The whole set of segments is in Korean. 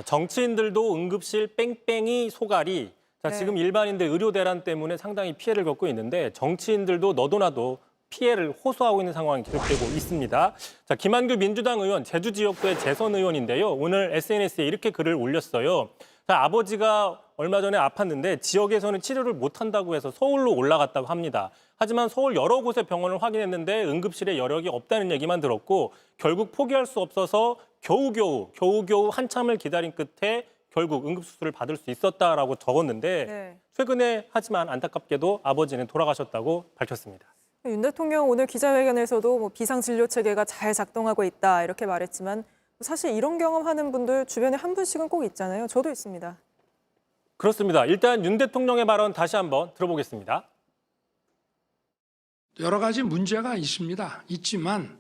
정치인들도 응급실 뺑뺑이 소갈이. 지금 일반인들 의료 대란 때문에 상당히 피해를 겪고 있는데 정치인들도 너도나도 피해를 호소하고 있는 상황이 계속되고 있습니다. 김한규 민주당 의원, 제주 지역구의 재선 의원인데요. 오늘 SNS에 이렇게 글을 올렸어요. 아버지가 얼마 전에 아팠는데 지역에서는 치료를 못한다고 해서 서울로 올라갔다고 합니다. 하지만 서울 여러 곳의 병원을 확인했는데 응급실에 여력이 없다는 얘기만 들었고 결국 포기할 수 없어서 겨우겨우 한참을 기다린 끝에 결국 응급수술을 받을 수 있었다라고 적었는데 최근에 하지만 안타깝게도 아버지는 돌아가셨다고 밝혔습니다. 윤 대통령 오늘 기자회견에서도 비상진료체계가 잘 작동하고 있다 이렇게 말했지만 사실 이런 경험하는 분들 주변에 한 분씩은 꼭 있잖아요. 저도 있습니다. 그렇습니다. 일단 윤 대통령의 발언 다시 한번 들어보겠습니다. 여러 가지 문제가 있지만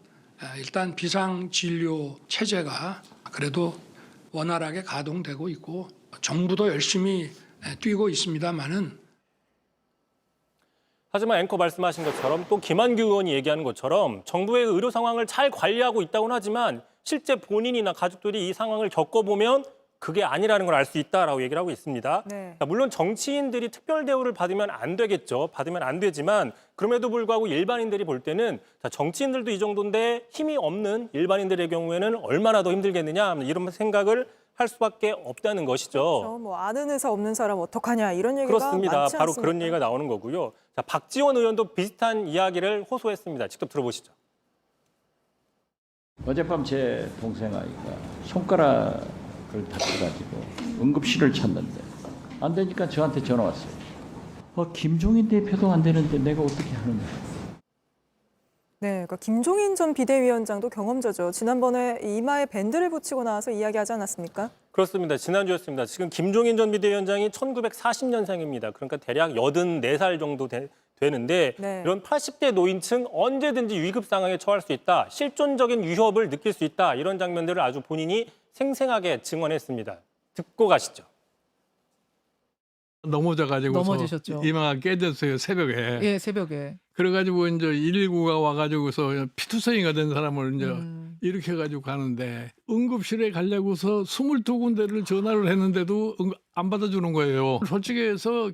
일단 비상진료 체제가 그래도 원활하게 가동되고 있고 정부도 열심히 뛰고 있습니다만은 하지만 앵커 말씀하신 것처럼 또 김한규 의원이 얘기하는 것처럼 정부의 의료 상황을 잘 관리하고 있다고는 하지만 실제 본인이나 가족들이 이 상황을 겪어보면 그게 아니라는 걸 알 수 있다라고 얘기를 하고 있습니다. 물론 정치인들이 특별 대우를 받으면 안 되겠죠. 받으면 안 되지만 그럼에도 불구하고 일반인들이 볼 때는 정치인들도 이 정도인데 힘이 없는 일반인들의 경우에는 얼마나 더 힘들겠느냐 이런 생각을 할 수밖에 없다는 것이죠. 그렇죠. 뭐 아는 의사 없는 사람 어떡하냐 이런 얘기가 그렇습니다. 많지 바로 않습니까? 그런 얘기가 나오는 거고요. 박지원 의원도 비슷한 이야기를 호소했습니다. 직접 들어보시죠. 어젯밤 제 동생 아이가 손가락을 다쳐가지고 응급실을 찾는데 안 되니까 저한테 전화 왔어요. 김종인 대표도 안 되는데 내가 어떻게 하느냐. 그러니까 김종인 전 비대위원장도 경험자죠. 지난번에 이마에 밴드를 붙이고 나와서 이야기하지 않았습니까? 그렇습니다. 지난주였습니다. 지금 김종인 전 비대위원장이 1940년생입니다. 그러니까 대략 84살 정도 되는데 이런 80대 노인층 언제든지 위급 상황에 처할 수 있다. 실존적인 위협을 느낄 수 있다. 이런 장면들을 아주 본인이 생생하게 증언했습니다. 듣고 가시죠. 넘어지셨죠. 이마가 깨졌어요, 새벽에. 예, 새벽에. 그래가지고 이제 119가 와가지고서 피투성이가 된 사람을 이제 이렇게 해가지고 가는데 응급실에 가려고서 22군데를 전화를 했는데도 안 받아주는 거예요. 솔직히 해서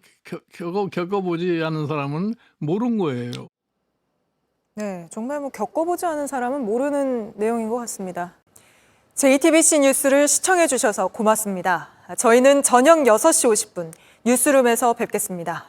겪어보지 않은 사람은 모르는 거예요. 네, 정말 뭐 겪어보지 않은 사람은 모르는 내용인 것 같습니다. JTBC 뉴스를 시청해 주셔서 고맙습니다. 저희는 저녁 6시 50분 뉴스룸에서 뵙겠습니다.